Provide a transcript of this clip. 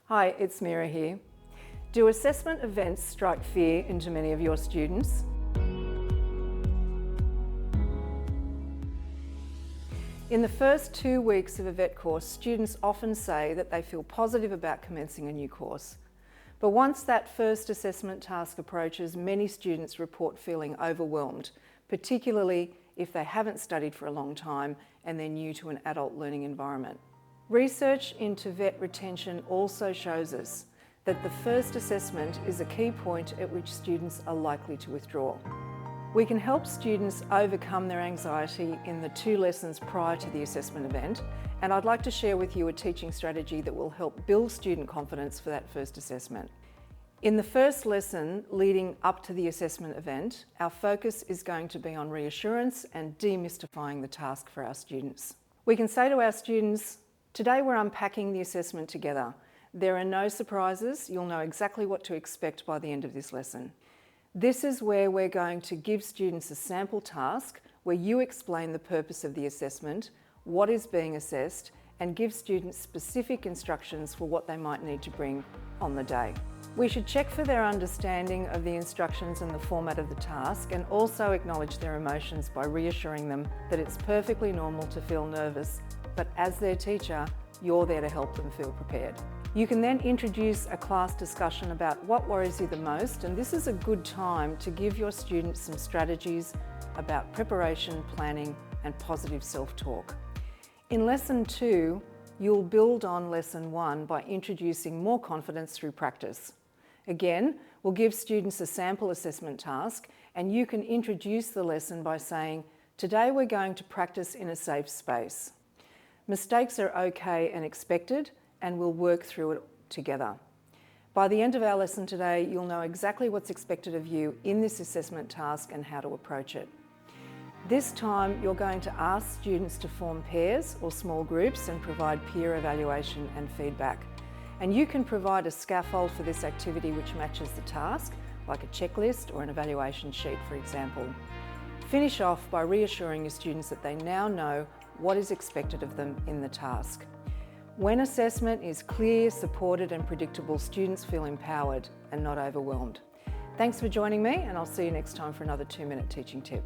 Hi, it's Mira here. Do assessment events strike fear into many of your students? In the first 2 weeks of a vet course, students often say that they feel positive about commencing a new course. But once that first assessment task approaches, many students report feeling overwhelmed, particularly if they haven't studied for a long time and they're new to an adult learning environment. Research into vet retention also shows us that the first assessment is a key point at which students are likely to withdraw. We can help students overcome their anxiety in the 2 lessons prior to the assessment event, and I'd like to share with you a teaching strategy that will help build student confidence for that first assessment. In the first lesson leading up to the assessment event, our focus is going to be on reassurance and demystifying the task for our students. We can say to our students, today we're unpacking the assessment together. There are no surprises. You'll know exactly what to expect by the end of this lesson. This is where we're going to give students a sample task where you explain the purpose of the assessment, what is being assessed, and give students specific instructions for what they might need to bring on the day. We should check for their understanding of the instructions and the format of the task, and also acknowledge their emotions by reassuring them that it's perfectly normal to feel nervous, but as their teacher, you're there to help them feel prepared. You can then introduce a class discussion about what worries you the most, and this is a good time to give your students some strategies about preparation, planning, and positive self-talk. In Lesson 2, you'll build on Lesson 1 by introducing more confidence through practice. Again, we'll give students a sample assessment task, and you can introduce the lesson by saying, today we're going to practice in a safe space. Mistakes are okay and expected, and we'll work through it together. By the end of our lesson today, you'll know exactly what's expected of you in this assessment task and how to approach it. This time, you're going to ask students to form pairs or small groups and provide peer evaluation and feedback. And you can provide a scaffold for this activity which matches the task, like a checklist or an evaluation sheet, for example. Finish off by reassuring your students that they now know what is expected of them in the task. When assessment is clear, supported and predictable, students feel empowered and not overwhelmed. Thanks for joining me, and I'll see you next time for another 2-minute teaching tip.